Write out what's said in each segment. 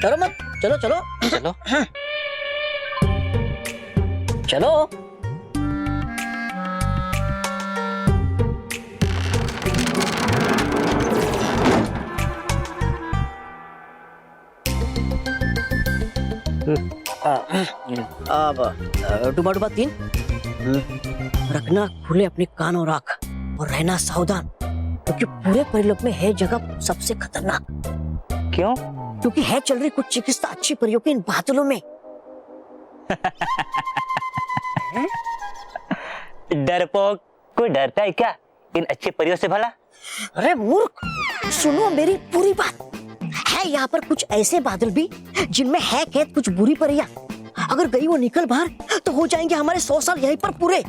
डरो मत, चलो चलो चलो। चलो। अब डुबा डुबा 3 रखना खुले अपने कान और आंख और रहना सावधान, क्योंकि पूरे परिलोक में है जगह सबसे खतरनाक। क्यों? क्योंकि है चल रही कुछ चिकित्सा अच्छी परियों के इन बादलों में। डरपोक, कोई डरता है क्या इन अच्छी परियों से भला? अरे मूर्ख, सुनो मेरी पूरी बात। है यहाँ पर कुछ ऐसे बादल भी जिनमें है कैद कुछ बुरी परियां। अगर गई वो निकल बाहर तो हो जाएंगे हमारे 100 साल यहीं पर पूरे।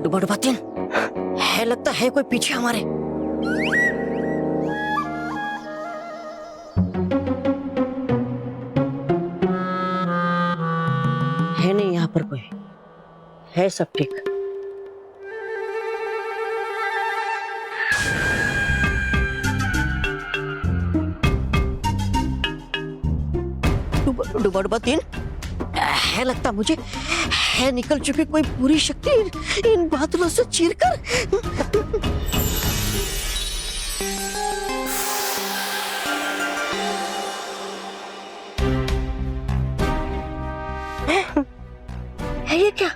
डुबा डुबा 3 है, लगता है कोई पीछे हमारे। है नहीं यहाँ पर कोई, है सब ठीक। डुबा डुबा 3 है, लगता मुझे है निकल चुकी कोई पूरी शक्ति इन बादलों से चीरकर। है ये क्या?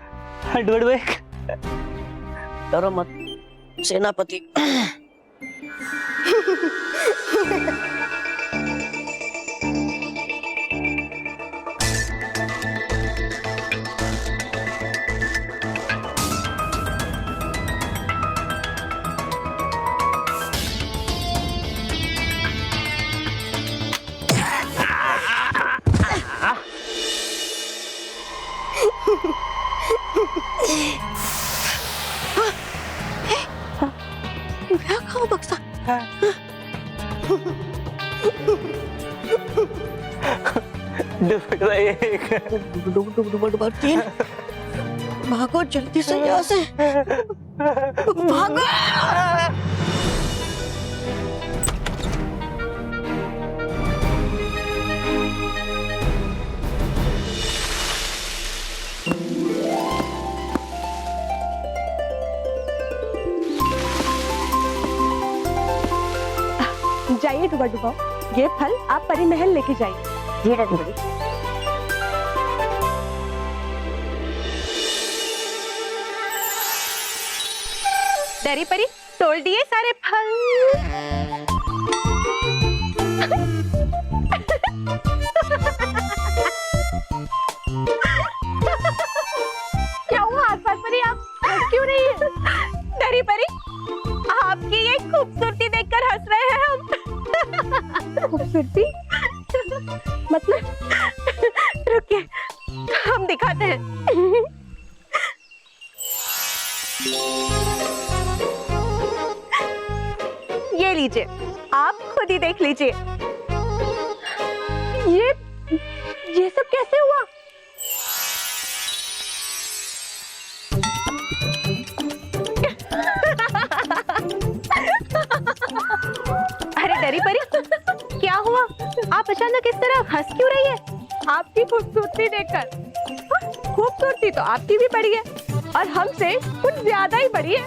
डरो मत सेनापति। क्या खाओ बक्सा? डुबा 3 भागो जल्दी से यहाँ से, भागो। जाइए डुबा डुबा, ये फल आप परी महल लेके जाइए। जी डरी। डरी परी तोड़ दिए सारे फल। क्या हुआ आसपास परी, आप हंस क्यों रही है? डरी परी, आपकी ये खूबसूरती देखकर हंस रहे हैं हम। खूबसूरती मतलब? रुकिए हम दिखाते हैं। ये लीजिए, आप खुद ही देख लीजिए। ये सब कैसे हुआ? अरे डरी परी, क्या हुआ? आप अचानक इस तरह हंस क्यों रही है? आपकी खूबसूरती देखकर। खूबसूरती तो आपकी भी बड़ी है और हमसे कुछ ज्यादा ही बड़ी है।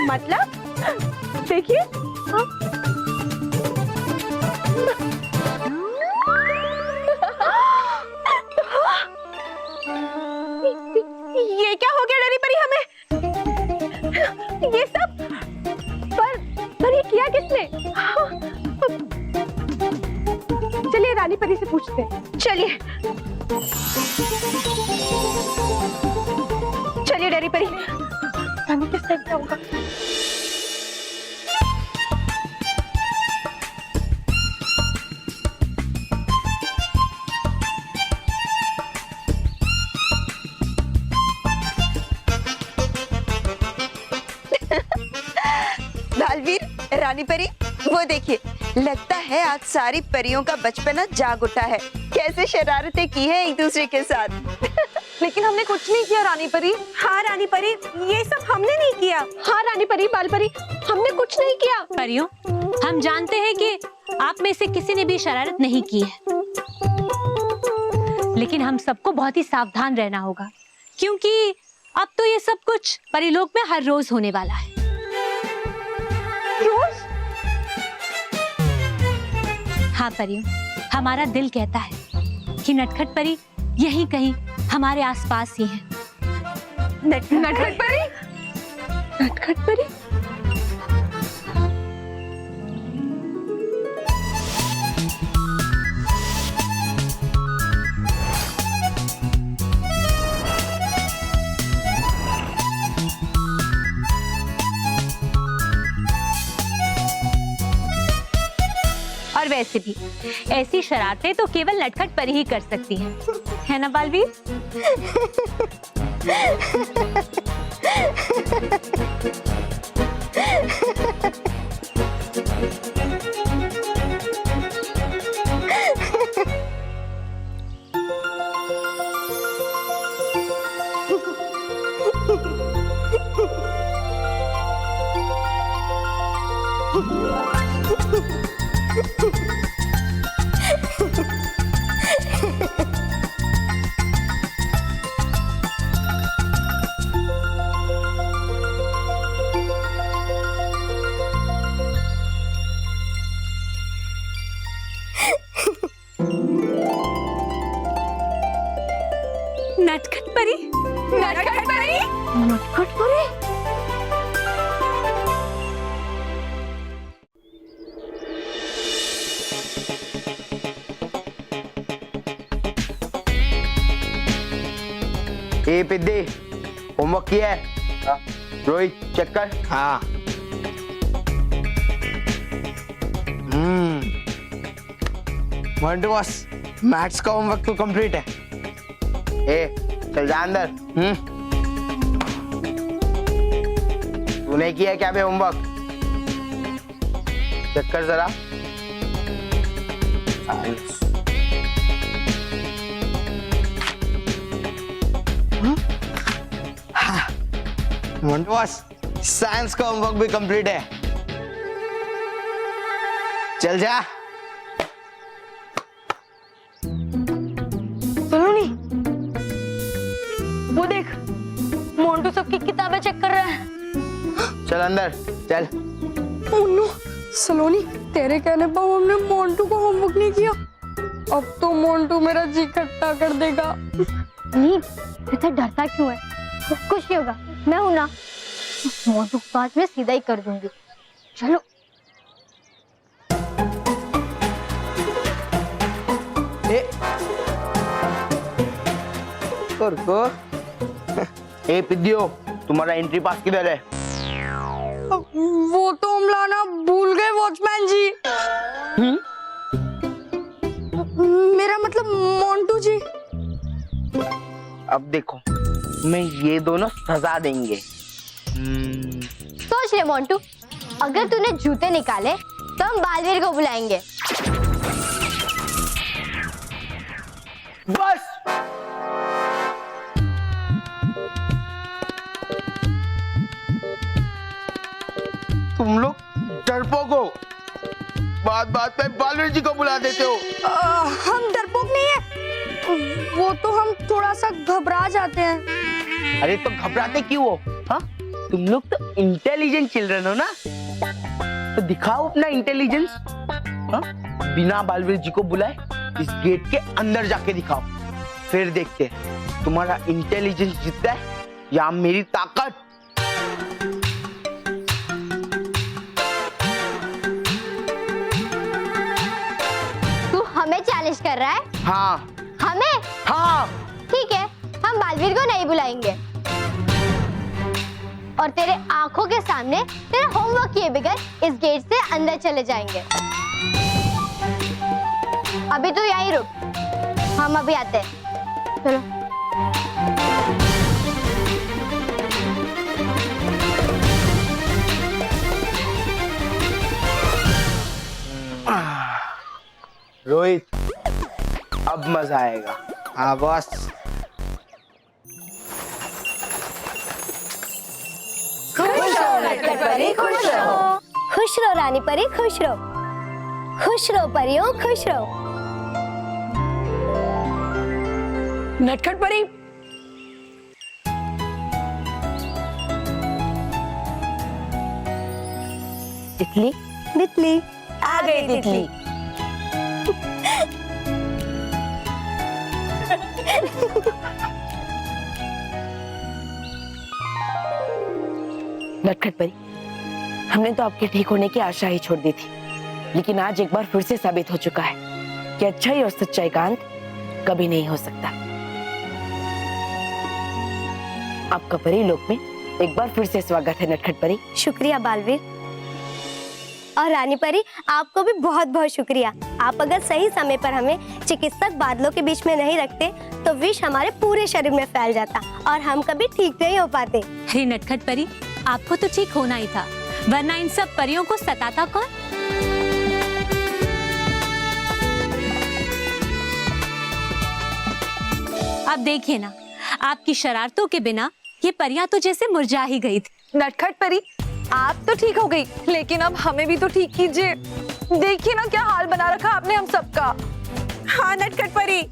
मतलब देखिए। ये क्या हो गया डरी परी हमें? ये सब पर ये किया किसने? चलिए रानी परी से पूछते हैं। चलिए चलिए डरी परी, रानी किस टाइप का होगा? बालवीर, रानी परी, वो देखिए, लगता है आज सारी परियों का बचपना जाग उठा है। कैसे शरारतें की है एक दूसरे के साथ। लेकिन हमने कुछ नहीं किया रानी परी। हाँ रानी परी, ये सब हमने नहीं किया। हाँ रानी परी, बाल परी, हमने कुछ नहीं किया। परियों, हम जानते हैं कि आप में से किसी ने भी शरारत नहीं की है, लेकिन हम सबको बहुत ही सावधान रहना होगा, क्योंकि अब तो ये सब कुछ परिलोक में हर रोज होने वाला है। रोज? हाँ परियों, हमारा दिल कहता है कि नटखट परी यहीं कहीं हमारे आसपास ही है। नटखट परी? नटखट परी? और वैसे भी ऐसी शरारतें तो केवल नटखट परी ही कर सकती है ना बालवीर? नटखट परी? नटखट परी? नटखट परी? ए पिद्दी, होमवर्क किया है? रोहित चेक कर। हाँ। मोंटू बॉस, मैथ्स का होमवर्क तो कंप्लीट है। ए चल जा अंदर। तूने किया क्या बे होमवर्क? चेक कर जरा। मोंटू बॉस, साइंस का होमवर्क भी कंप्लीट है। चल जा। सलोनी, वो देख, मोंटू सबकी किताबें चेक कर रहा है। चल अंदर चल। नो सलोनी, तेरे कहने पर हमने मोंटू को होमवर्क नहीं किया। अब तो मोंटू मेरा जी खट्टा कर देगा। नहीं, इतना डरता क्यों है? कुछ नहीं होगा, मैं हूं ना। मोंटू को आज मैं सीधा ही कर दूंगी। चलो। रुको। ए पिद्दियो, तुम्हारा एंट्री पास किधर है? वो तो हम लाना भूल गए वॉचमैन जी। मेरा मतलब मोंटू जी। अब देखो, मैं ये दोनों सजा देंगे। सोच ले मोंटू, अगर तूने जूते निकाले तो हम बालवीर को बुलाएंगे। बस। तुम लोग डरपोक हो, बात बात पे बालवीर जी को बुला देते हो। हम डरपोक नहीं है, वो तो हम थोड़ा सा घबरा जाते हैं। अरे तो घबराते क्यों हो? हाँ, तुम लोग तो इंटेलिजेंट चिल्ड्रन हो ना, तो दिखाओ अपना इंटेलिजेंस। हाँ, बिना बालवीर जी को बुलाए इस गेट के अंदर जाके दिखाओ, फिर देखते हैं तुम्हारा इंटेलिजेंस जीतता है या मेरी ताकत। तू हमें चैलेंज कर रहा है? हाँ। हमें? हाँ। ठीक है, हम बालवीर को नहीं बुलाएंगे और तेरे आंखों के सामने तेरा होमवर्क किए बगैर इस गेट से अंदर चले जाएंगे। अभी तो यहीं रुक, हम अभी आते हैं। चलो। रोहित, अब मजा आएगा। हाँ बॉस। परी खुश रहो। खुश रहो रानी परी, खुश रहो। खुश रहो परियों, खुश रहो। नटखट परी, तितली तितली आ गई तितली। नटखट परी, हमने तो आपके ठीक होने की आशा ही छोड़ दी थी, लेकिन आज एक बार फिर से साबित हो चुका है कि अच्छाई और सच्चाई का अंत कभी नहीं हो सकता। आपका परी लोक में एक बार फिर से स्वागत है नटखट परी। शुक्रिया बालवीर। और रानी परी, आपको भी बहुत बहुत शुक्रिया। आप अगर सही समय पर हमें चिकित्सक बादलों के बीच में नहीं रखते तो विष हमारे पूरे शरीर में फैल जाता और हम कभी ठीक नहीं हो पाते। अरे नटखट परी, आपको तो ठीक होना ही था, वरना इन सब परियों को सताता कौन? अब देखिए ना, आपकी शरारतों के बिना ये परियां तो जैसे मुरझा ही गई थी। नटखट परी, आप तो ठीक हो गई, लेकिन अब हमें भी तो ठीक कीजिए। देखिए ना क्या हाल बना रखा आपने हम सबका। हाँ नटखट परी।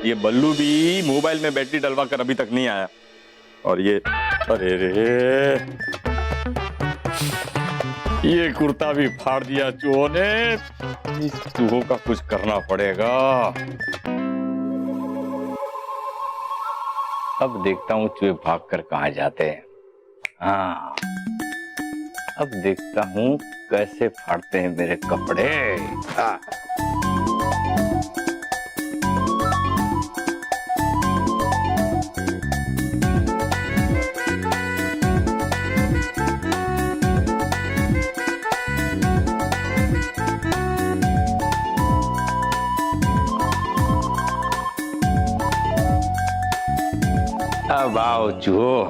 ये बल्लू भी मोबाइल में बैटरी डलवा कर अभी तक नहीं आया। और ये अरे रे, ये कुर्ता भी फाड़ दिया चूहों ने। इस चूहों का कुछ करना पड़ेगा। अब देखता हूँ चूहे भागकर कहाँ जाते हैं। हाँ, अब देखता हूँ कैसे फाड़ते हैं मेरे कपड़े। हाँ। अब आओ चूहो।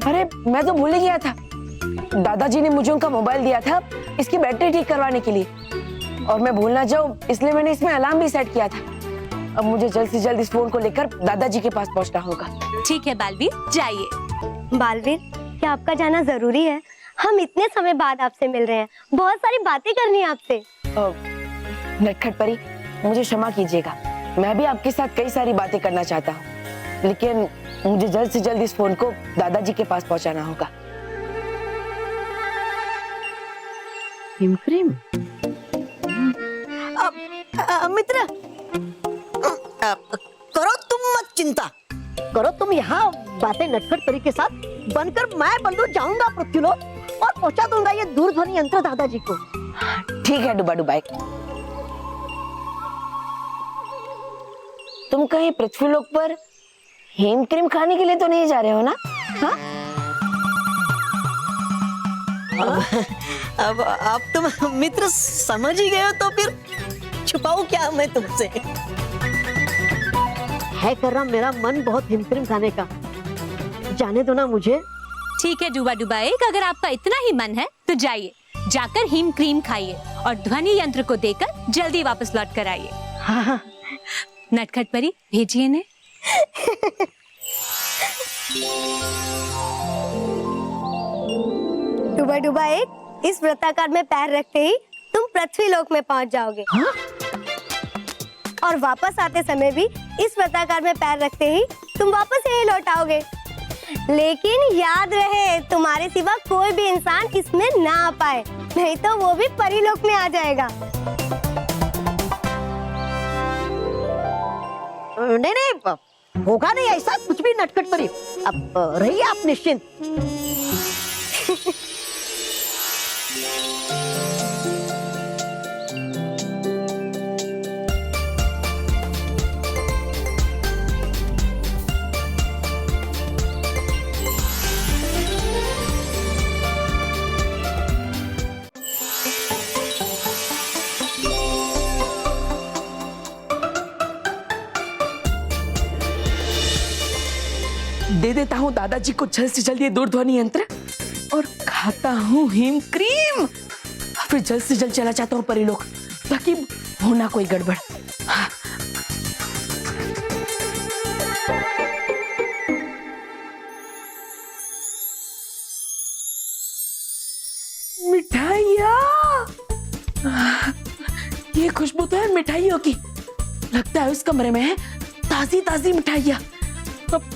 अरे मैं तो भूल ही गया था, दादाजी ने मुझे उनका मोबाइल दिया था इसकी बैटरी ठीक करवाने के लिए, और मैं भूल ना जाऊं इसलिए मैंने इसमें अलार्म भी सेट किया था। अब मुझे जल्द से जल्द इस फोन को लेकर दादाजी के पास पहुंचना होगा। ठीक है बालवीर, जाइए। बालवीर, क्या आपका जाना जरूरी है? हम इतने समय बाद आपसे मिल रहे हैं, बहुत सारी बातें करनी है आपसे। नटखट परी, मुझे क्षमा कीजिएगा, मैं भी आपके साथ कई सारी बातें करना चाहता हूँ, लेकिन मुझे जल्द से जल्द इस फोन को दादाजी के पास पहुंचाना होगा। हिमक्रीम मित्र, करो तुम मत चिंता, करो तुम यहाँ बातें नटखट परी के साथ बनकर मैं बल्लू जाऊंगा पृथ्वीलोक और पहुंचा दूंगा ये दूरध्वनि यंत्र दादाजी को। ठीक है डुबा डुबाई, तुम कहीं पृथ्वीलोक पर हेम क्रीम खाने के लिए तो नहीं जा रहे हो ना? हाँ? अब आप तुम मित्र समझ ही गए हो तो फिर छुपाऊं क्या मैं तुमसे? है कर रहा मेरा मन बहुत हिमक्रीम खाने का, जाने दो ना मुझे। ठीक है डुबा डुबा एक, अगर आपका इतना ही मन है तो जाइए, जाकर हिम क्रीम खाइए और ध्वनि यंत्र को देकर जल्दी वापस लौट कर आइए। हाँ। नटखट परी, भेजिए ने। डुबा डुबा एक, इस वृत्ताकार में पैर रखते ही तुम पृथ्वीलोक में पहुंच जाओगे। हाँ? और वापस आते समय भी इस वृत्ताकार में पैर रखते ही तुम वापस यहीं लौट आओगे। लेकिन याद रहे, तुम्हारे सिवा कोई भी इंसान इसमें ना आ पाए, नहीं तो वो भी परीलोक में आ जाएगा। नहीं नहीं, होगा नहीं ऐसा कुछ भी नटखट परी, अब रहिए आप निश्चिंत। दे देता हूँ दादाजी को जल्द से जल्द ये दूरध्वनि यंत्र और खाता हूँ हिम क्रीम, फिर जल्द से जल्द चला जाता हूँ परीलोक ताकि होना कोई गड़बड़। हाँ। मिठाइयाँ, ये खुशबू तो है मिठाइयों की। लगता है उस कमरे में है ताजी ताजी मिठाइयाँ। अब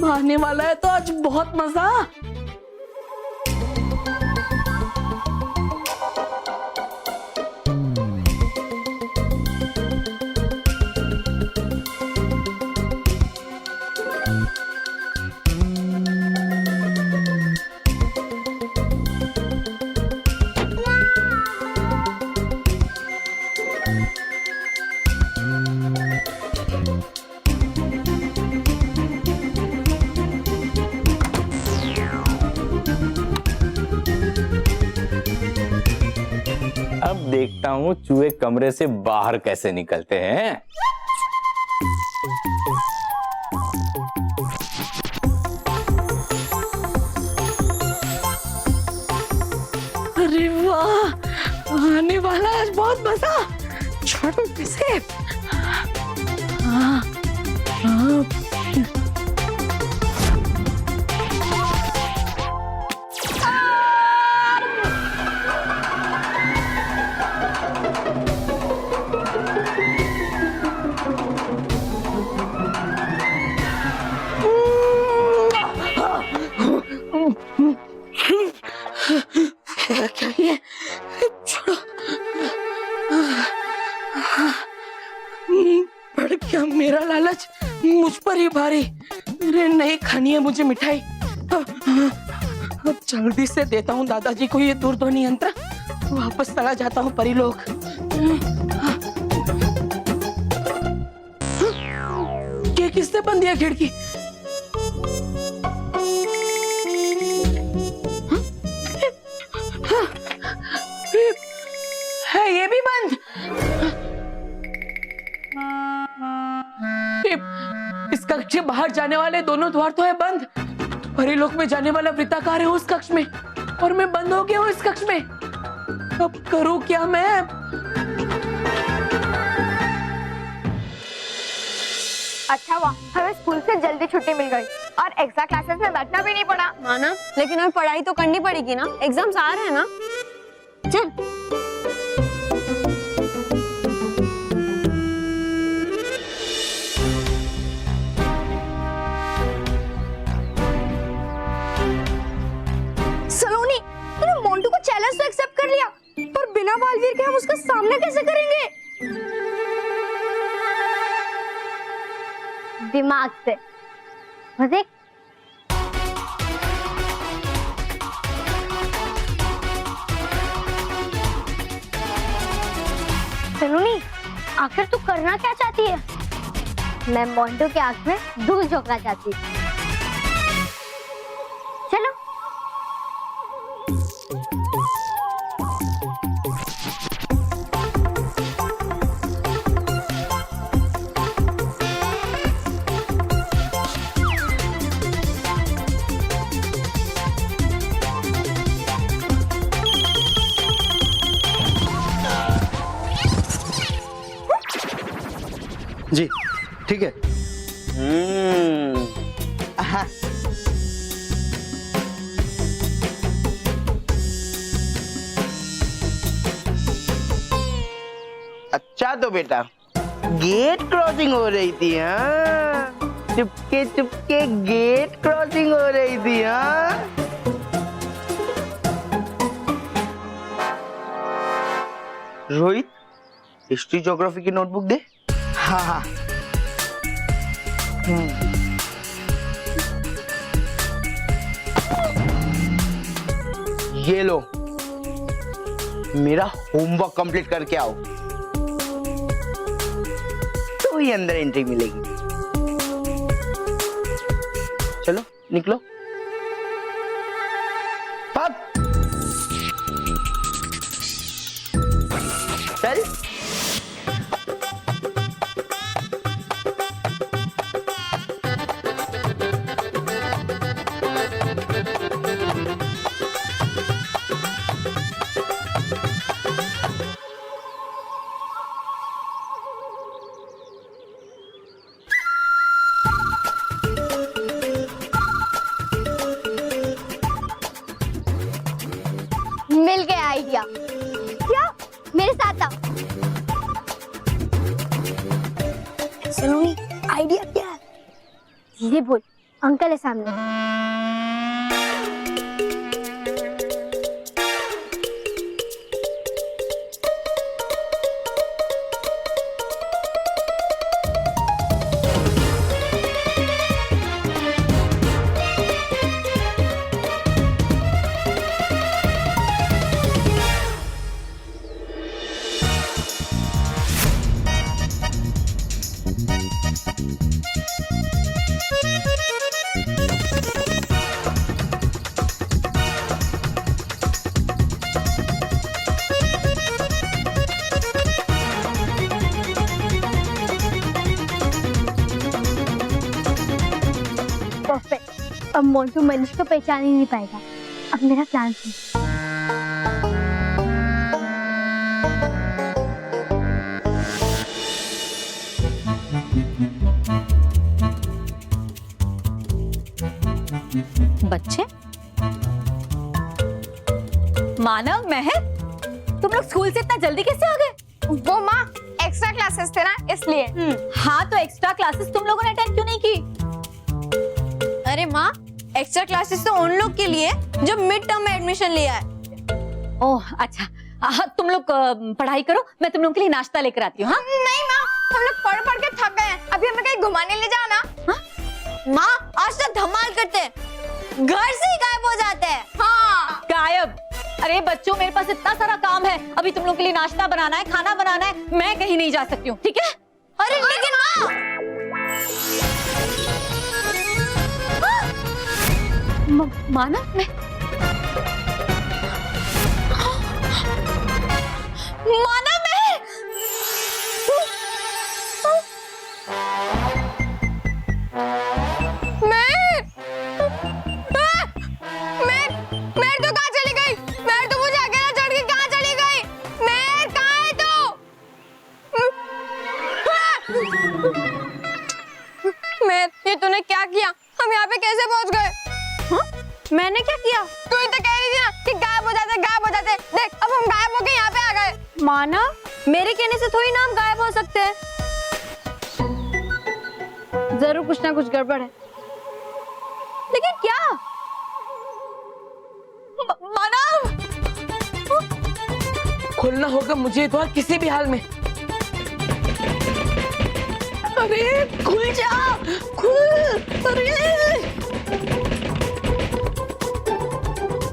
आने वाला है तो आज बहुत मजा। अब देखता हूँ चूहे कमरे से बाहर कैसे निकलते हैं। अरे वाह, आने वाला है आज बहुत मजा। छोड़ो किसे। हाँ, हाँ। क्या ये? छोड़ो। बढ़ गया मेरा लालच, मुझ पर ही भारी। अरे नहीं खानी है मुझे मिठाई। अब जल्दी से देता हूँ दादाजी को ये दूरध्वनि यंत्र, वापस चला जाता हूँ परीलोक। ये किसने बंद दिया खिड़की? है ये भी बंद। इस कक्ष के बाहर जाने वाले दोनों द्वार तो है बंद। परीलोक में जाने वाला वृत्ताकार है उस कक्ष में और मैं बंद हो गया हूँ इस कक्ष में। अब करूँ क्या मैं? अच्छा हुआ हमें स्कूल से जल्दी छुट्टी मिल गई और एक्स्ट्रा क्लासेस में बैठना भी नहीं पड़ा। हाँ ना, लेकिन हमें पढ़ाई तो करनी पड़ेगी ना, एग्जाम्स आ रहे हैं ना। चल। सलोनी, तूने मोंटू को चैलेंज तो एक्सेप्ट कर लिया, पर बिना बालवीर के हम उसका सामना कैसे करेंगे? दिमाग से। बस एक सलोनी, आखिर तू करना क्या चाहती है? मैं मोंटू के आंख में धूल झोंकना चाहती हूँ। चलो। जी ठीक है। हाँ। अच्छा तो बेटा गेट क्रॉसिंग हो रही थी। हाँ, चुपके चुपके गेट क्रॉसिंग हो रही थी। हाँ, रोहित हिस्ट्री ज्योग्राफी की नोटबुक दे। हाँ हाँ। ये लो, मेरा होमवर्क कंप्लीट करके आओ तो ही अंदर एंट्री मिलेगी। चलो निकलो। पक। चल। आइडिया। क्या? मेरे साथ आओ। सलोनी, आइडिया क्या है? धीरे बोल, अंकल है सामने। परफेक्ट। अब मोंटू मनीष को पहचान ही नहीं पाएगा। अब मेरा प्लान सुन। बच्चे, मानव, महक, तुम लोग स्कूल से इतना जल्दी कैसे आ गए? वो माँ एक्स्ट्रा क्लासेस थे ना इसलिए। हाँ, तो एक्स्ट्रा क्लासेस तुम लोगों ने अटेंड क्यों नहीं की? अरे माँ, एक्स्ट्रा क्लासेस तो उन लोग के लिए जो मिड टर्म में एडमिशन लिया है। ओह अच्छा, तुम लोग पढ़ाई करो, मैं तुम लोगों के लिए नाश्ता लेकर आती हूँ। हाँ? नहीं माँ, हम लोग पढ़ पढ़ के थक गए हैं, अभी हमें कहीं घुमाने ले जाओ ना। माँ, आज तक धमाल करते हैं, घर से ही गायब हो जाते हैं। हाँ। गायब? अरे बच्चों, मेरे पास इतना सारा काम है, अभी तुम लोग के लिए नाश्ता बनाना है, खाना बनाना है, मैं कहीं नहीं जा सकती हूँ, ठीक है? अरे लेकिन माँ, माना मैं माना मैं तो कहाँ चली गई? मैं तो मुझे अकेला छोड़ के कहाँ चली गई? मैं कहाँ है तू? मैं, ये तूने क्या किया? हम यहाँ पे कैसे पहुँच गए? मैंने क्या किया? तू ही तो कह रही थी ना कि गायब हो जाते, गायब हो जाते। देख, अब हम गायब होके यहाँ पे आ गए। माना, मेरे कहने से थोड़ी ना हम गायब हो सकते हैं। जरूर कुछ ना कुछ गड़बड़ है। लेकिन क्या? मानव, खोलना होगा मुझे तो किसी भी हाल में। अरे खुल जा, खुल।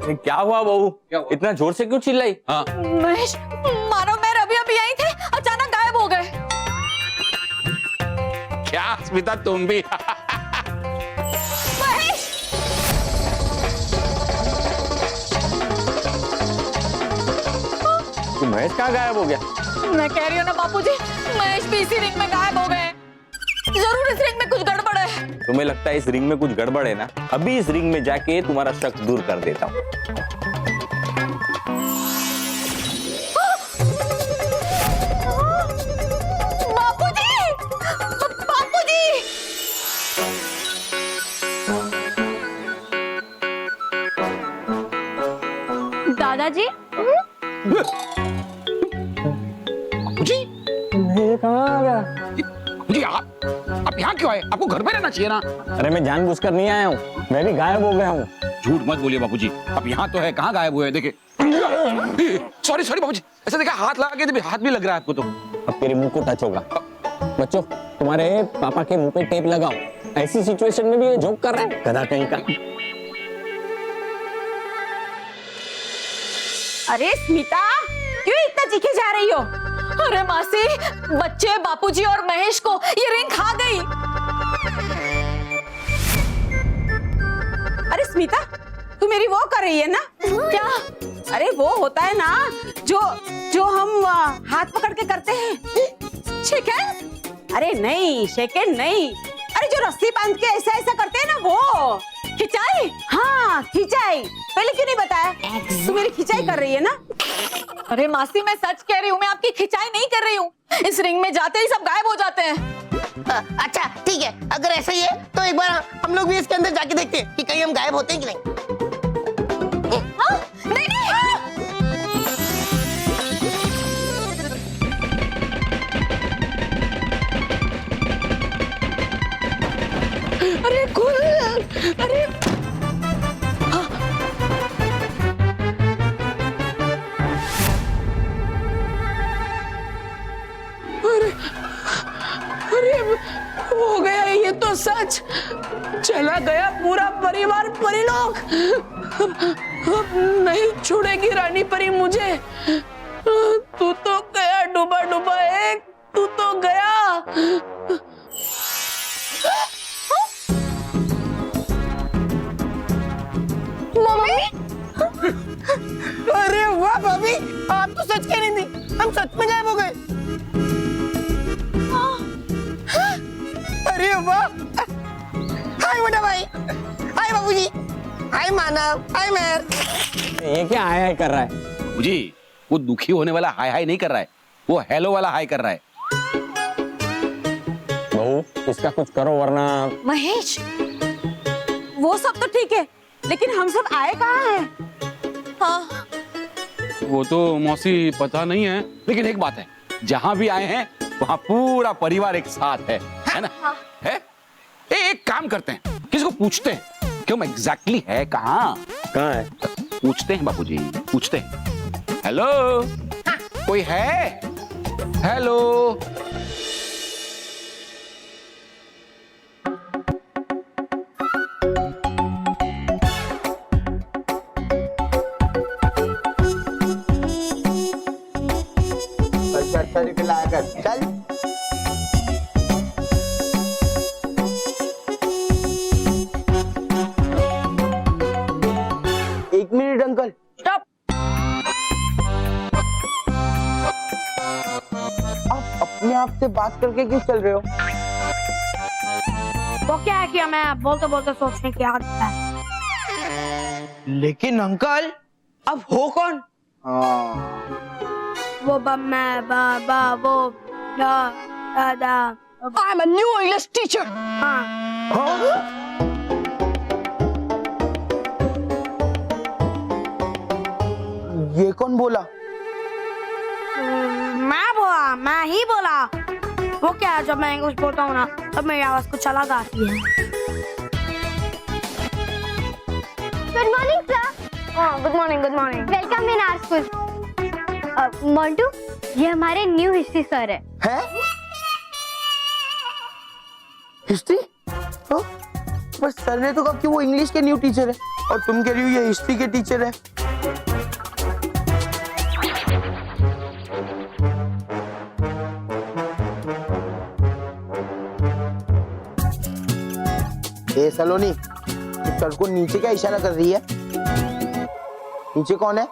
अरे क्या हुआ बहू? इतना जोर से क्यों चिल्लाई? हाँ, महेश, मानव, मैं अभी अभी आई थे, अचानक गायब हो गए। क्या स्मिता, तुम भी? महेश, तू महेश कहाँ गायब हो गया? मैं कह रही हूँ ना बापूजी, महेश भी इसी रिंग में गायब हो गए। जरूर इस रिंग में कुछ गड़बड़ है। तुम्हें लगता है इस रिंग में कुछ गड़बड़ है ना? अभी इस रिंग में जाके तुम्हारा शक दूर कर देता हूँ। बापूजी, बापूजी, दादाजी, जी जी, आप यहाँ क्यों आए? आपको घर में रहना चाहिए ना। अरे मैं जानबूझकर नहीं आया हूँ, मैं भी गायब हो गया हूँ। झूठ मत बोलिए बाबूजी, आप यहाँ तो है, कहाँ गायब हुए हैं? देखिए, सॉरी सॉरी बाबूजी, ऐसा देखा हाथ लगा के तो हाथ भी लग रहा है आपको तो। अब तेरे मुंह को टच होगा। बच्चों, तुम्हारे पापा के मुंह पे टेप लगाओ। ऐसी सिचुएशन में भी ये जोक कर रहा है, गधा कहीं का। अरे स्मिता, क्यों इतना चीखे जा रही हो? अरे मासी, बच्चे, बापूजी और महेश को ये रिंग खा गई। अरे स्मिता, तू मेरी वो कर रही है ना? क्या? अरे वो होता है ना जो हम हाथ पकड़ के करते हैं, शेकेंड। अरे नहीं, शेकेंड नहीं, अरे जो रस्सी बांध के ऐसा ऐसा करते हैं ना, वो खिंचाई। हाँ, खिंचाई। पहले क्यों नहीं बताया? तू मेरी खिंचाई कर रही है ना? अरे मासी, मैं सच कह रही हूँ, मैं आपकी खिंचाई नहीं कर रही हूँ। इस रिंग में जाते ही सब गायब हो जाते हैं। अच्छा ठीक है, अगर ऐसा ही है तो एक बार हम लोग भी इसके अंदर जाके देखते हैं कि कहीं हम गायब होते हैं कि नहीं। हाँ? नहीं नहीं, गया पूरा परिवार परी लोग। अब नहीं छोड़ेगी रानी परी मुझे। तू तो गया डूबा डूबा एक, तू तो गया। अरे वाह भाभी, आप तो सच कह रही थी, हम सच में गायब हो गए। अरे वाह, हाय बड़ा भाई, हाय बाबूजी, हाय मानव, हाय मेहर। ये क्या हाय हाय कर रहा है? बाबूजी वो दुखी होने वाला हाय हाय नहीं कर रहा है, वो हेलो वाला हाय कर रहा है। बहू इसका कुछ करो वरना। महेश, वो सब तो ठीक है, लेकिन हम सब आए कहाँ हैं? हाँ, वो तो मौसी पता नहीं है, लेकिन एक बात है, जहाँ भी आए हैं वहाँ पूरा परिवार एक साथ है ना? है? एक काम करते हैं, किसी को पूछते हैं क्यों एग्जैक्टली है कहाँ है? पूछते हैं बाबूजी, पूछते हैं। हेलो, कोई है? हेलो, अच्छा निकल आया कर, चल। एक मिनट अंकल, स्टॉप। आप अपने आप से बात करके क्यों चल रहे हो? वो क्या है कि हमें बोलते बोलते सोचने की आदत है। लेकिन अंकल, अब हो कौन? हाँ, वो मैं बाबा वो दादा। I'm a new English teacher. हाँ, ये कौन बोला? मैं ही बोला। वो क्या है, जब मैं इंग्लिश बोलता हूँ ना तब मेरी आवाज कुछ अलग आती है। Good morning sir. हाँ, good morning, good morning. Welcome in our school. Montu, ये हमारे न्यू हिस्ट्री सर है। है? हिस्ट्री? हाँ? बस सर ने तो कहा कि वो इंग्लिश के न्यू टीचर है, और तुम कह रही हो ये हिस्ट्री के टीचर है। ए सलोनी, तू सर को नीचे क्या इशारा कर रही है? नीचे कौन है?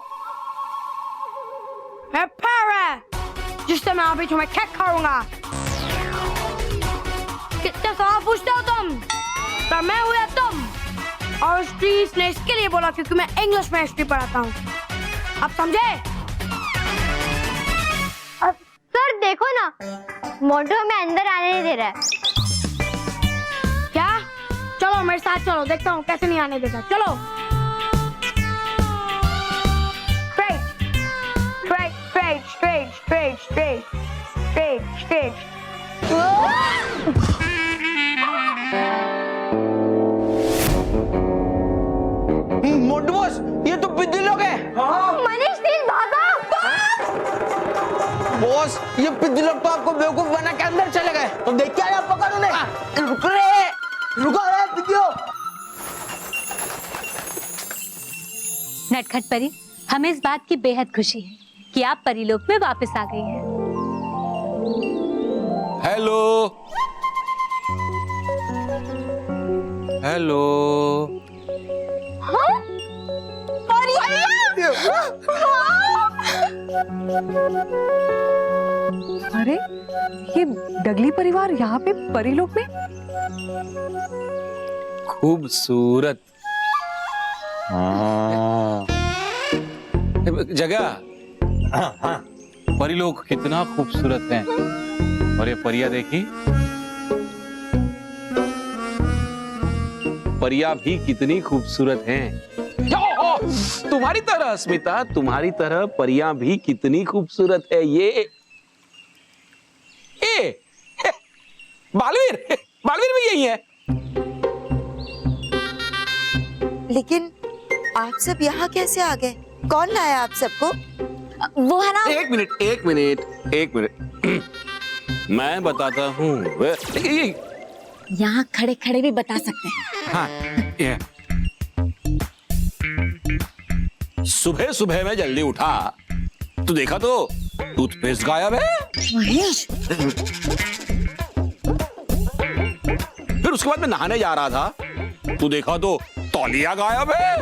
मैं पैर है, जिससे मैं अभी तुम्हें चेक करूंगा। कितने सवाल पूछते हो तुम? पर मैं हुआ तुम। और हिस्ट्री इसने इसके लिए बोला क्योंकि मैं इंग्लिश में हिस्ट्री पढ़ाता हूँ। अब समझे? सर देखो ना, मोंटू हमें अंदर आने नहीं दे रहा है। क्या? चलो मेरे साथ चलो, देखता हूँ कैसे नहीं आने देता। चलो। Straight. मोंटू बॉस, ये तो पिद्दी लोग हैं। मनीष प्लीज भागो। बॉस, ये पिद्दी लोग तो आपको बेवकूफ बना के अंदर चले गए। तो देख क्या है, पकड़ उन्हें। रुको रे पिद्दियों। नटखट परी, हमें इस बात की बेहद खुशी है कि आप परीलोक में वापस आ गई हैं। हेलो, अरे ये डगली परिवार यहाँ पे परीलोक में? खूबसूरत जगह। परीलोक कितना खूबसूरत है, और ये परिया देखी, परिया भी कितनी खूबसूरत हैं। तुम्हारी तरह स्मिता, तुम्हारी तरह परिया भी कितनी खूबसूरत है। ये बालवीर भी यही है। लेकिन आप सब यहाँ कैसे आ गए? कौन लाया आप सबको? वो है ना। एक मिनट मैं बताता हूँ। यहाँ खड़े खड़े भी बता सकते हैं। हाँ, ये सुबह सुबह मैं जल्दी उठा तो देखा तो टूथपेस्ट गायब है। महेश, फिर उसके बाद मैं नहाने जा रहा था तो देखा तो तौलिया गायब है।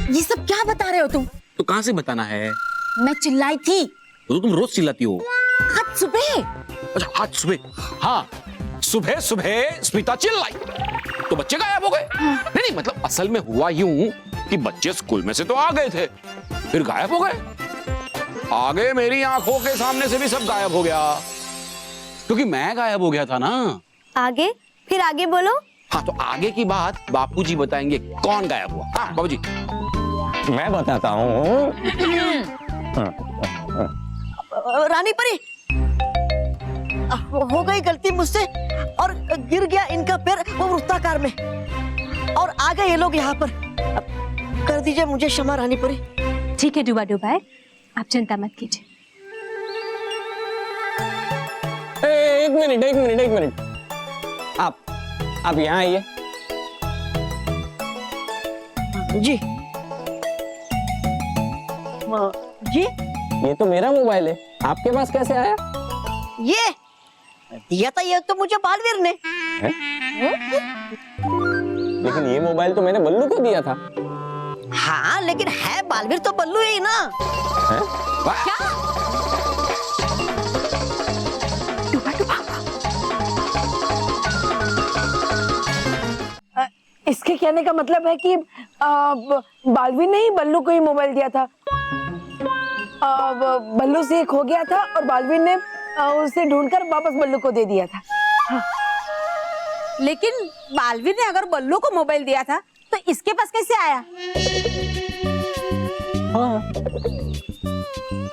ये सब क्या बता रहे हो तुम? तो कहां से बताना है? मैं चिल्लाई थी तो तुम रोज चिल्लाती हो। आज सुबह। अच्छा आज सुबह, हाँ सुबह सुबह स्मिता चिल्लाई तो बच्चे गायब हो गए। नहीं मतलब असल में हुआ यूं कि बच्चे स्कूल में से तो आ गए थे फिर गायब हो गए। आगे मेरी आंखों के सामने से भी सब गायब हो गया क्योंकि मैं गायब हो गया था ना। आगे? फिर आगे बोलो। हाँ तो आगे की बात बापूजी बताएंगे कौन गायब हुआ। हाँ बाबूजी। मैं बताता हूँ। रानी परी, हो गई गलती मुझसे और गिर गया इनका पैर वो वृत्ताकार में और आ गए ये लोग यहाँ पर। कर दीजिए मुझे क्षमा रानी परी। ठीक है डुबा डुबाए, आप चिंता मत कीजिए। एक मिनट आप यहाँ आइए। जी जी, ये तो मेरा मोबाइल है, आपके पास कैसे आया? ये दिया था ये तो मुझे बालवीर ने। लेकिन ये मोबाइल तो मैंने बल्लू को दिया था। हाँ लेकिन है बालवीर तो बल्लू ही ना। है? इसके कहने का मतलब है कि बालवीर ने ही बल्लू को ही मोबाइल दिया था। बल्लू से खो गया था और बालवीर ने उसे ढूंढकर वापस बल्लू को दे दिया था। हाँ। लेकिन बालवीर ने अगर बल्लू को मोबाइल दिया था तो इसके पास कैसे आया?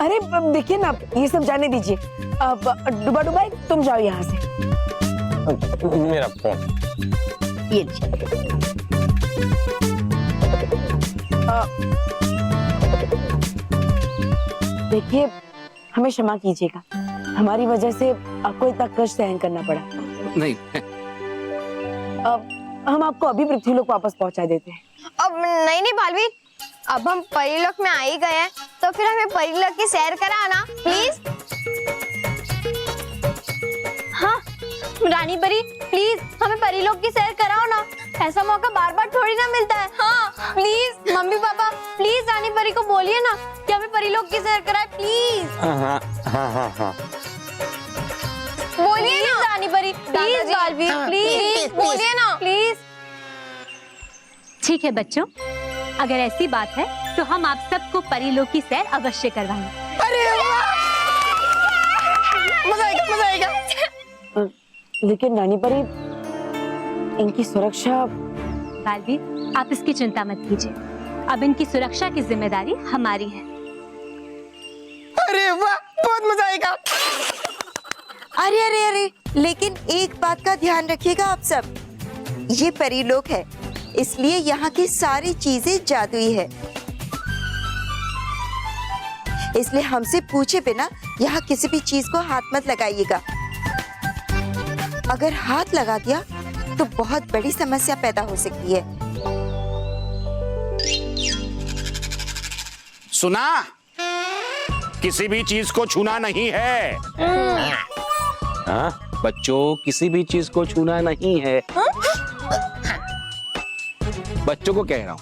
अरे देखिए ना, ये सब जाने दीजिए। डुबा डुबाई तुम जाओ यहाँ से। मेरा फोन ये देखिए, हमें क्षमा कीजिएगा, हमारी वजह से आपको इतना कष्ट सहन करना पड़ा। नहीं हम आपको अभी पृथ्वीलोक वापस पहुंचा देते हैं। अब नहीं बालवीर, अब हम परिलोक में आ ही गए हैं तो फिर हमें परिलोक की सैर कराना प्लीज। हाँ रानी परी, प्लीज हमें परिलोक की सैर कराओ ना, ऐसा मौका बार बार थोड़ी ना मिलता है। हाँ प्लीज मम्मी पापा, प्लीज रानी परी को बोलिए ना कि हमें परिलोक की सैर कराए प्लीज। हाँ। बोलिए ना रानी परी, प्लीज बालवीर, प्लीज बोलिए ना प्लीज। ठीक है बच्चों, अगर ऐसी बात है तो हम आप सबको परिलोक की सैर अवश्य करवाएंगे। अरे मजा आएगा। लेकिन रानी परी, इनकी सुरक्षा। बालवीर आप इसकी चिंता मत कीजिए, अब इनकी सुरक्षा की जिम्मेदारी हमारी है। अरे वाह, बहुत मजा आएगा। अरे अरे अरे, लेकिन एक बात का ध्यान रखिएगा आप सब, ये परिलोक है इसलिए यहाँ की सारी चीजें जादुई है, इसलिए हमसे पूछे बिना यहाँ किसी भी चीज को हाथ मत लगाइएगा। अगर हाथ लगा दिया तो बहुत बड़ी समस्या पैदा हो सकती है। सुना, किसी भी चीज को छूना नहीं है। हाँ? बच्चों किसी भी चीज को छूना नहीं है। बच्चों को कह रहा हूं।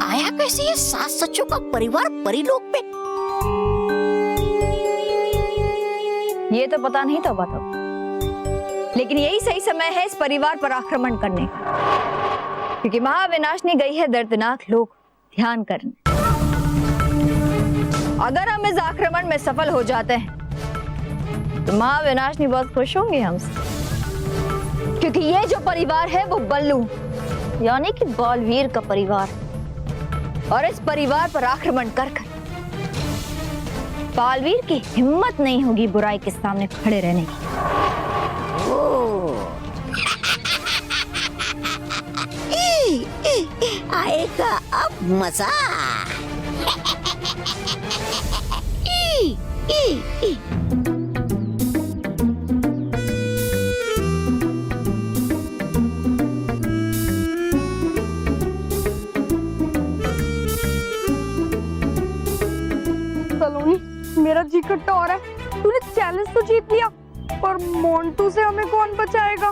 आया कैसे ये सास सच्चों का परिवार परिलोक में? ये तो पता नहीं था बताओ, लेकिन यही सही समय है इस परिवार पर आक्रमण करने का, क्योंकि महाविनाशनी गई है दर्दनाक लोक ध्यान करने। अगर हम इस आक्रमण में सफल हो जाते हैं तो महाविनाशनी बहुत खुश होंगे हमसे, क्योंकि ये जो परिवार है वो बल्लू यानी कि बालवीर का परिवार, और इस परिवार पर आक्रमण कर बालवीर की हिम्मत नहीं होगी बुराई के सामने खड़े रहने की। आएगा अब मजा। सलोनी, मेरा जी खट्टा हो रहा है। तूने चैलेंज तो जीत लिया, पर मोंटू से हमें कौन बचाएगा?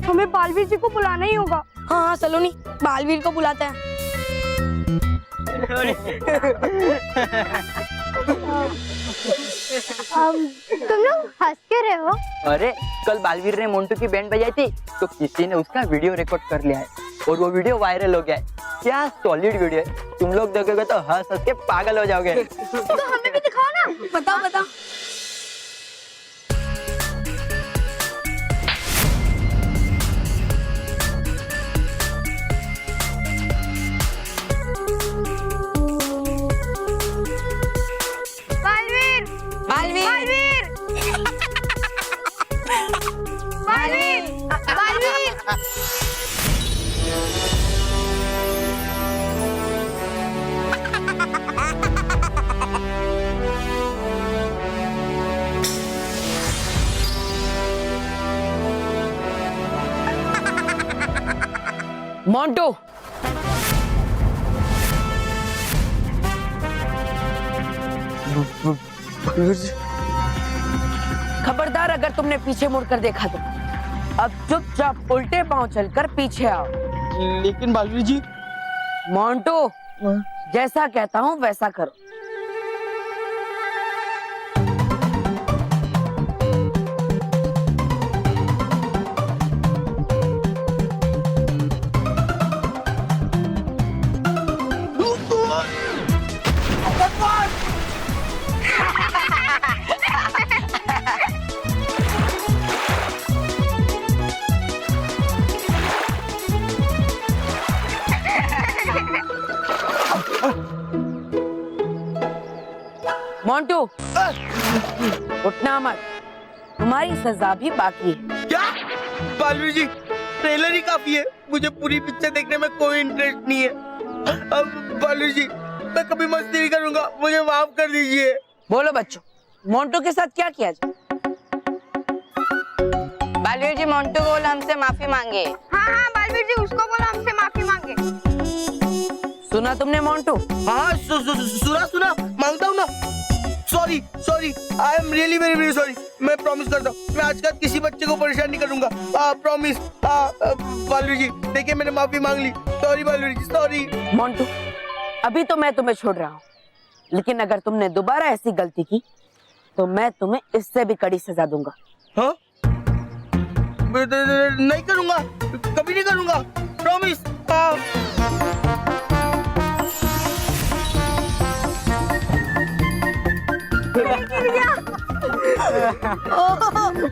हमें बालवीर जी को बुलाना ही होगा। हाँ हाँ सलोनी, बालवीर को बुलाते हैं। तुम लोग हंस के रहे हो? अरे कल बालवीर ने मोंटू की बैंड बजाई थी, तो किसी ने उसका वीडियो रिकॉर्ड कर लिया है और वो वीडियो वायरल हो गया है। क्या सॉलिड वीडियो है, तुम लोग देखोगे तो हंस हंस के पागल हो जाओगे। तो हमें भी दिखाओ ना। बताओ बताओ। बालवीर, बालवीर, बालवीर, बालवीर। मोंटू, खबरदार अगर तुमने पीछे मुड़कर देखा तो अब चुपचाप उल्टे पांव चलकर पीछे आओ। लेकिन बालवीर जी। मोंटू, जैसा कहता हूँ वैसा करो। मोंटू, उठना मत, तुम्हारी सजा भी बाकी है। क्या? बालवीर जी, ट्रेलर ही काफी है, मुझे पूरी पिक्चर देखने में कोई इंटरेस्ट नहीं है। अब बालवीर जी, मैं कभी मस्ती नहीं करूंगा, मुझे माफ कर दीजिए। बोलो बच्चों, मोंटू के साथ क्या किया जाए? बालवीर जी, मोंटू बोल हमसे माफी मांगे। हाँ हाँ बालवीर जी, उसको बोलो हमसे माफी मांगे। सुना तुमने मोंटू? हाँ सुना, मांगता हूँ ना। Sorry, I am really very sorry. मैं प्रॉमिस करता हूँ, मैं आज के बाद किसी बच्चे को परेशान नहीं करूंगा। प्रॉमिस। बालवीर जी, देखिए मैंने माफी मांग ली। सॉरी बालवीर जी, सॉरी। मोंटू, अभी तो मैं तुम्हें छोड़ रहा हूँ, लेकिन अगर तुमने दोबारा ऐसी गलती की तो मैं तुम्हें इससे भी कड़ी सजा दूंगा। हाँ? नहीं करूंगा, कभी नहीं करूंगा, प्रॉमिस।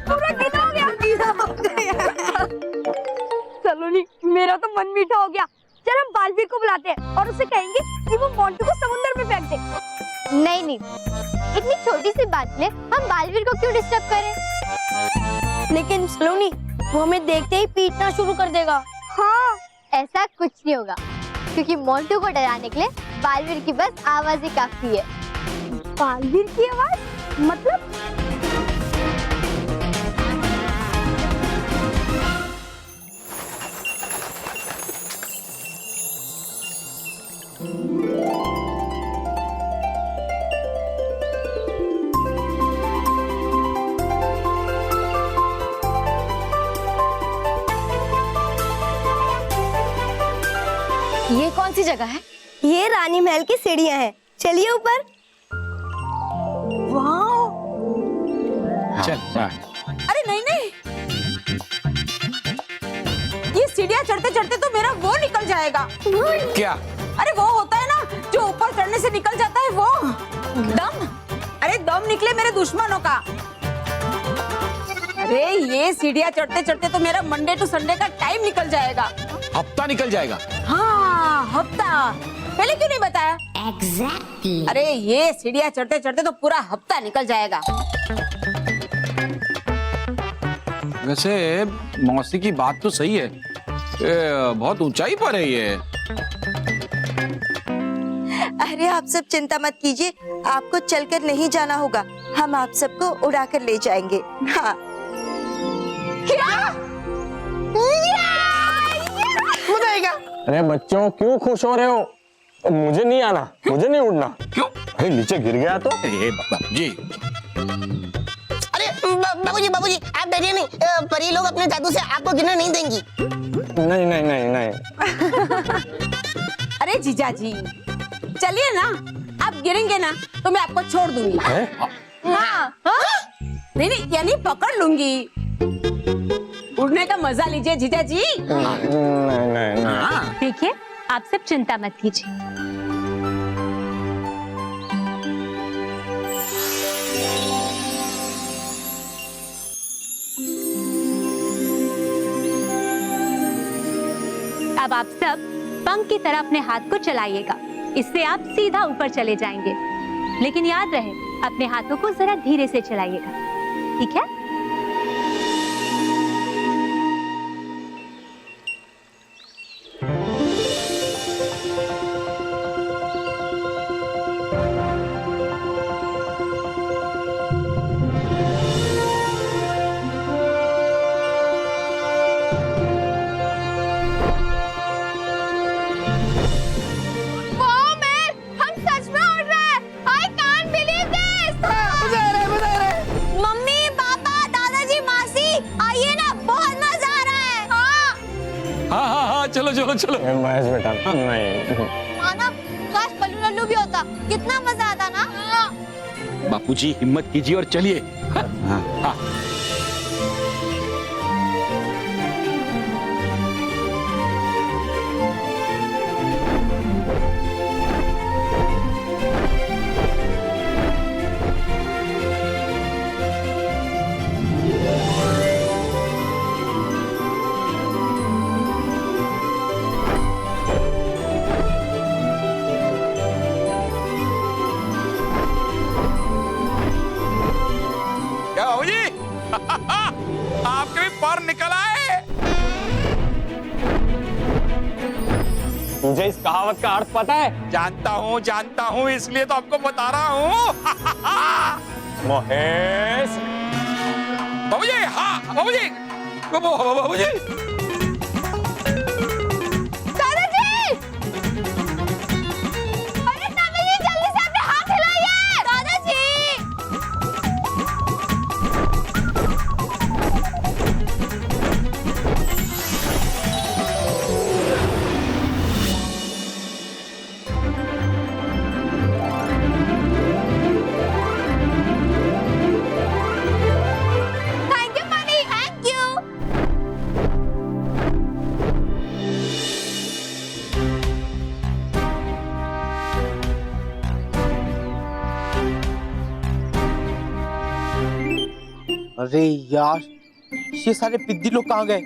पूरा गीला हो गया। सलोनी, मेरा तो मन मीठा हो गया। चल हम बालवीर को बुलाते हैं और उसे कहेंगे कि वो मोंटू को समुद्र में फेंक दे। नहीं, इतनी छोटी सी बात में हम बालवीर को क्यों डिस्टर्ब करें? लेकिन सलोनी, वो हमें देखते ही पीटना शुरू कर देगा। हाँ, ऐसा कुछ नहीं होगा, क्योंकि मोंटू को डराने के लिए बालवीर की बस आवाज ही काफी है। बालवीर की आवाज? मतलब? ये कौन सी जगह है? ये रानी महल की सीढ़ियां हैं। चलिए ऊपर। चल। अरे नहीं, ये सीढ़ियाँ चढ़ते चढ़ते तो मेरा वो निकल जाएगा। क्या? अरे वो होता है ना जो ऊपर चढ़ने से निकल जाता है, वो दम। अरे दम निकले मेरे दुश्मनों का। अरे ये सीढ़ियाँ चढ़ते चढ़ते तो मेरा मंडे टू संडे का टाइम निकल जाएगा। हफ्ता निकल जाएगा। हाँ, हफ्ता। पहले क्यों नहीं बताया? एग्जैक्टली। अरे ये सीढ़ियाँ चढ़ते चढ़ते तो पूरा हफ्ता निकल जाएगा। वैसे मौसी की बात तो सही है, बहुत ऊंचाई पर है ये। अरे आप सब चिंता मत कीजिए, आपको चलकर नहीं जाना होगा, हम आप सबको उड़ाकर ले जाएंगे। हाँ। अरे बच्चों क्यों खुश हो रहे हो? मुझे नहीं आना, मुझे नहीं उड़ना। क्यों? अरे नीचे गिर गया तो? बाबूजी, अरे बाबूजी बाबूजी आप डरिए नहीं, परी लोग अपने जादू से आपको गिरने नहीं देंगी। नहीं नहीं नहीं नहीं। अरे जीजा जी चलिए ना, आप गिरेंगे ना तो मैं आपको छोड़ दूंगी। हाँ। नहीं नहीं यानी पकड़ लूंगी। उड़ने का मजा लीजिए जीजा जी। नहीं नहीं नहीं। देखिए आप सब चिंता मत कीजिए। अब आप सब पंख की तरह अपने हाथ को चलाइएगा, इससे आप सीधा ऊपर चले जाएंगे। लेकिन याद रहे अपने हाथों को जरा धीरे से चलाइएगा, ठीक है? चलो चलो चलो। महेश बेटा नहीं। माना काश बल्लू लल्लू भी होता, कितना मजा आता ना। बापूजी हिम्मत कीजिए और चलिए। हाँ। हाँ। आपके भी पर निकल आए। मुझे इस कहावत का अर्थ पता है। जानता हूँ इसलिए तो आपको बता रहा हूँ। महेश। बाबूजी, हाँ बाबूजी, बाबूजी। अरे यार ये सारे पिद्दी लोग कहाँ गए?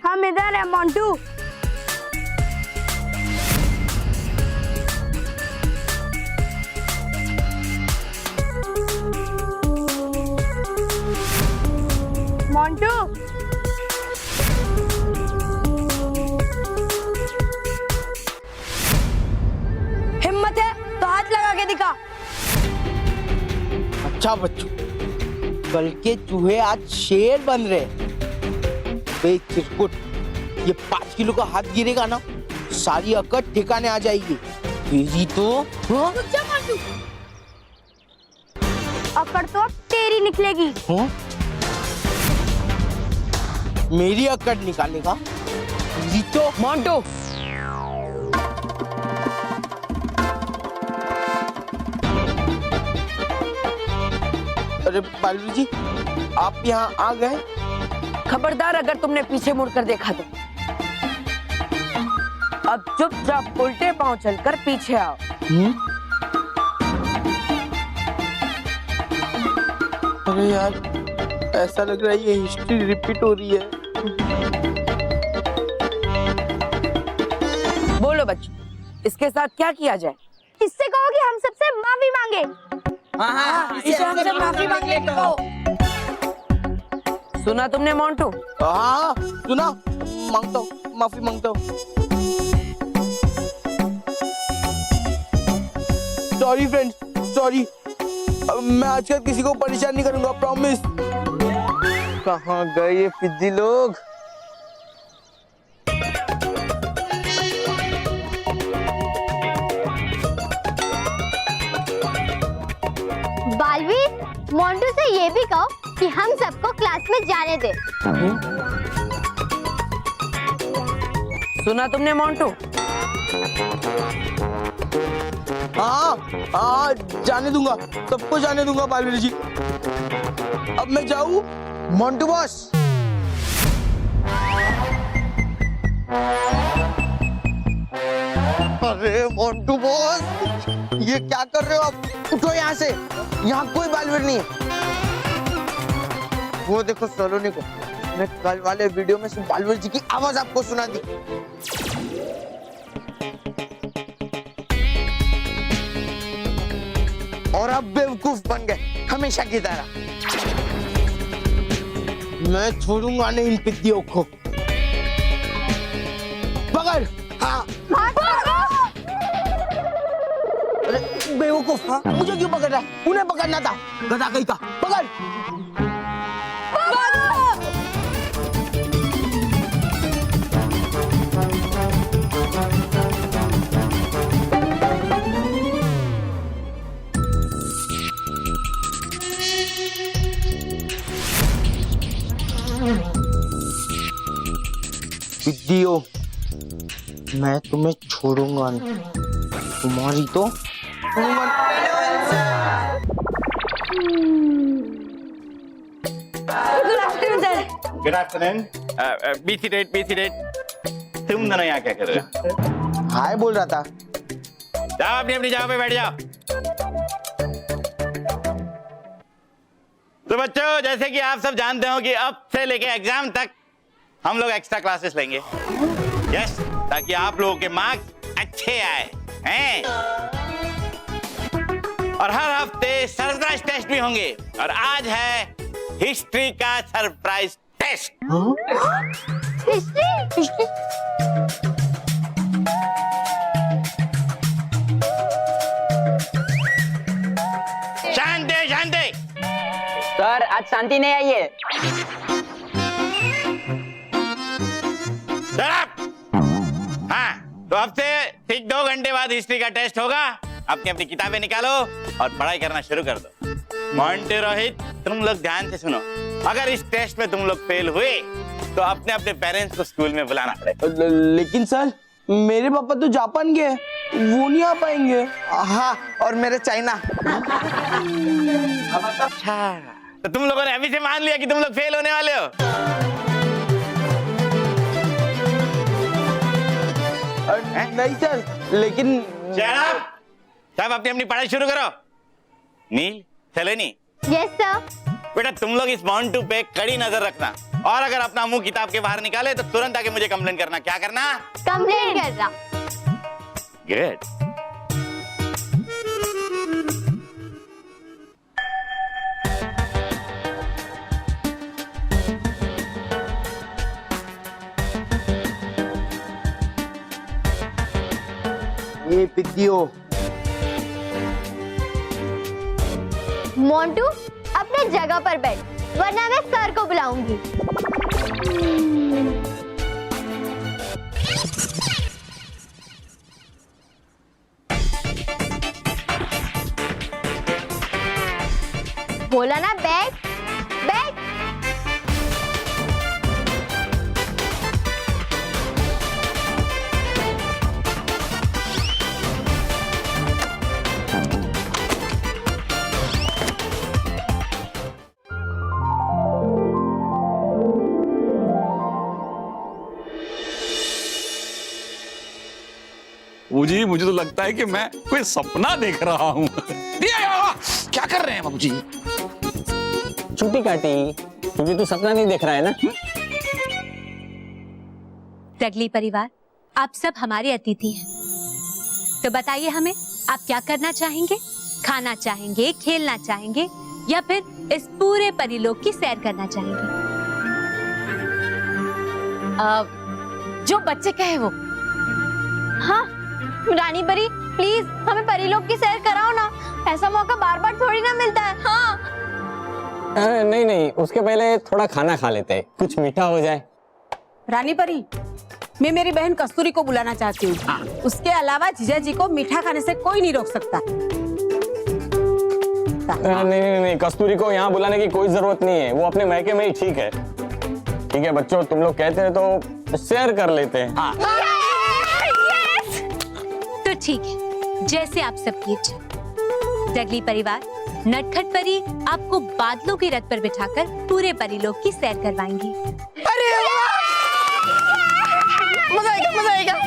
हम इधर है मोंटू। मोंटू हिम्मत है तो हाथ लगा के दिखा। अच्छा बच्चों, कल के चूहे आज शेर बन रहे। बे चिरकुट, ये 5 किलो का हाथ गिरेगा ना, सारी अकड़ ठिकाने आ जाएगी। तेरी तो अकड़ तो अब तेरी निकलेगी। मेरी अकड़ निकालेगा? तेरी तो मोंटू अरे बालू जी, आप यहाँ आ गए? खबरदार अगर तुमने पीछे मुड़कर देखा तो। अब चुपचाप उल्टे पांव चलकर पीछे आओ। अरे यार ऐसा लग रहा है ये हिस्ट्री रिपीट हो रही है। बोलो बच्चों, इसके साथ क्या किया जाए? इससे कहो कि हम सबसे माफी मांगे। इसे हमसे माफी मांगने को। सुना तुमने मोंटू? हाँ सुना। मांगता हूँ, माफी मांगता हूँ। Sorry friends, sorry. मैं आजकल किसी को परेशान नहीं करूंगा, प्रॉमिस। कहाँ गए ये फिद्दी लोग? बालवीर, मोंटू से ये भी कहो कि हम सबको क्लास में जाने दे। सुना तुमने मोंटू? हाँ हाँ, जाने दूंगा, सबको जाने दूंगा बालवीर जी। अब मैं जाऊं? मोंटू बॉस। अरे मोंटू बॉस, ये क्या कर रहे हो आप? उठो यहाँ से, यहाँ कोई बालवीर नहीं है। वो देखो सलोनी को, मैं कल वाले वीडियो में सिर्फ बालवीर जी की आवाज आपको सुना दी। और अब बेवकूफ बन गए हमेशा की तरह। मैं छोड़ूंगा नहीं इन पिद्दियों को। पकड़। हाँ अरे बेवकूफ, हाँ मुझे क्यों पकड़ रहा है? उन्हें पकड़ना था, गधा कहीं का। पकड़। पिद्दियों, मैं तुम्हें छोड़ूंगा नहीं, तुम्हारी तो छोड़ूंगा नहीं। Good afternoon. Be seated. तुम दोनों यहाँ क्या कर रहे हो? हाय बोल रहा था। जाओ अपनी अपनी जगह पे बैठ जाओ। तो बच्चों, जैसे कि आप सब जानते हो कि अब से लेके एग्जाम तक हम लोग एक्स्ट्रा क्लासेस लेंगे। यस, ताकि आप लोगों के मार्क्स अच्छे आए हैं। और हर हफ्ते सरप्राइज टेस्ट भी होंगे। और आज है हिस्ट्री का सरप्राइज टेस्ट। हिस्ट्री? शांति शांति। सर, आज शांति नहीं आई है। हाँ, तो अब से ठीक 2 घंटे बाद हिस्ट्री का टेस्ट होगा। अपनी अपनी किताबें निकालो और पढ़ाई करना शुरू कर दो। मोंटू, रोहित, तुम लोग ध्यान से सुनो। अगर इस टेस्ट में तुम लोग फेल हुए तो अपने अपने पेरेंट्स को स्कूल में बुलाना पड़ेगा। लेकिन सर, मेरे पापा तो जापान गए, वो नहीं आ पाएंगे। हाँ, और मेरे चाइना। अच्छा, तो तुम लोगों ने अभी से मान लिया कि तुम लोग फेल होने वाले हो? नहीं सर, लेकिन सब अपनी अपनी पढ़ाई शुरू करो। नील, सलोनी। Yes sir. बेटा, तुम लोग इस मोंटू पे कड़ी नजर रखना। और अगर अपना मुंह किताब के बाहर निकाले तो तुरंत आके मुझे कंप्लेंट करना। क्या करना? कंप्लेंट करना। गुड। ये पिद्दियों। मोंटू, अपने जगह पर बैठ, वरना मैं सर को बुलाऊंगी। बोला ना बैठ, बैठ। जी, मुझे तो लगता है कि मैं कोई सपना देख रहा हूँ। क्या कर रहे हैं बाबूजी? छुट्टी काटी क्योंकि तू सपना नहीं देख रहा है ना। टगली परिवार, आप सब हमारे अतिथि हैं, तो बताइए हमें आप क्या करना चाहेंगे? खाना चाहेंगे, खेलना चाहेंगे, या फिर इस पूरे परिलोक की सैर करना चाहेंगे? जो बच्चे कहे वो। हाँ रानी परी प्लीज हमें परीलोक की सैर कराओ ना, ऐसा मौका बार बार थोड़ी ना मिलता है। हाँ अरे नहीं नहीं, उसके पहले थोड़ा खाना खा लेते हैं, कुछ मीठा हो जाए। रानी परी, मैं मेरी बहन कस्तूरी को बुलाना चाहती हूँ। उसके अलावा जीजा जी को मीठा खाने से कोई नहीं रोक सकता। नहीं नहीं नहीं, कस्तूरी को यहाँ बुलाने की कोई जरूरत नहीं है, वो अपने मायके में ही ठीक है। ठीक है बच्चों, तुम लोग कहते हैं तो शेयर कर लेते हैं। हाँ। तो ठीक है, जैसे आप सबकी इच्छा। जंगली परिवार, नटखट परी आपको बादलों के रथ पर बिठाकर पूरे परीलोक की सैर करवाएंगी। अरे मजा आएगा मजा आएगा।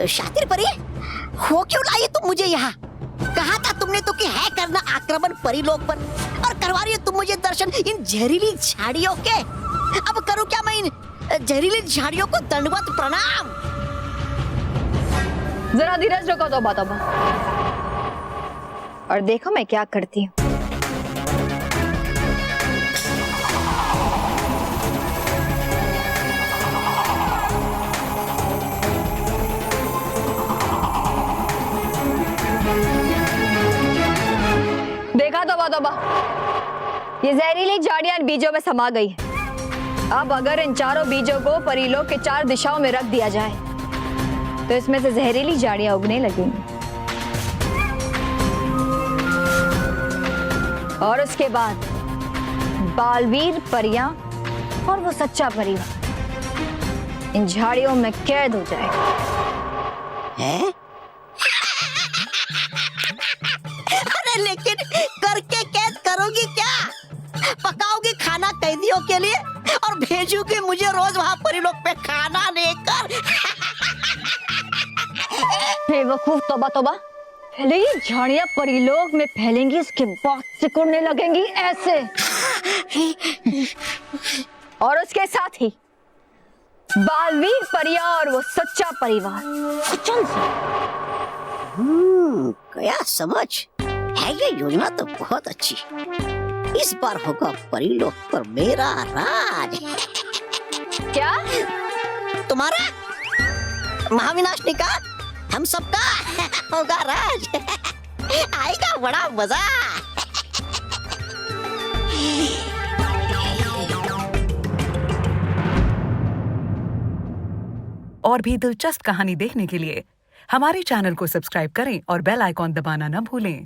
शातिर परी, हो क्यों लाई तुम मुझे यहाँ? कहा था तुमने तो कि है करना आक्रमण परीलोक पर, और करवा रही हो तुम मुझे दर्शन इन जहरीली झाड़ियों के। अब करूँ क्या मैं इन जहरीली झाड़ियों को दंडवत प्रणाम? जरा धीरज रखो तौबा तौबा, और देखो मैं क्या करती हूँ। देखा तौबा तौबा, ये जहरीली झाड़ियां इन बीजों में समा गई है। अब अगर इन चारों बीजों को परीलोक के 4 दिशाओं में रख दिया जाए तो इसमें से जहरीली झाड़ियां उगने लगेंगी, और उसके बाद बालवीर परियां और वो सच्चा परिवार इन झाड़ियों में कैद हो जाएगा। है? अरे लेकिन करके कैद करोगी क्या? पकाओगी खाना कैदियों के लिए और भेजोगी मुझे रोज वहाँ परीलोक पे खाना लेकर? बेवकूफ, तौबा तौबा, ये झाड़ियां परीलोक में फैलेंगी, इसके बाद सिकुड़ने लगेंगी ऐसे, और उसके साथ ही बालवीर परियां और वो सच्चा परिवार अचल से। गया समझ है, ये योजना तो बहुत अच्छी। इस बार होगा परीलोक पर मेरा राज। क्या? तुम्हारा महाविनाशनी का, हम सबका होगा राज। आएगा बड़ा मजा। और भी दिलचस्प कहानी देखने के लिए हमारे चैनल को सब्सक्राइब करें और बेल आइकॉन दबाना न भूलें।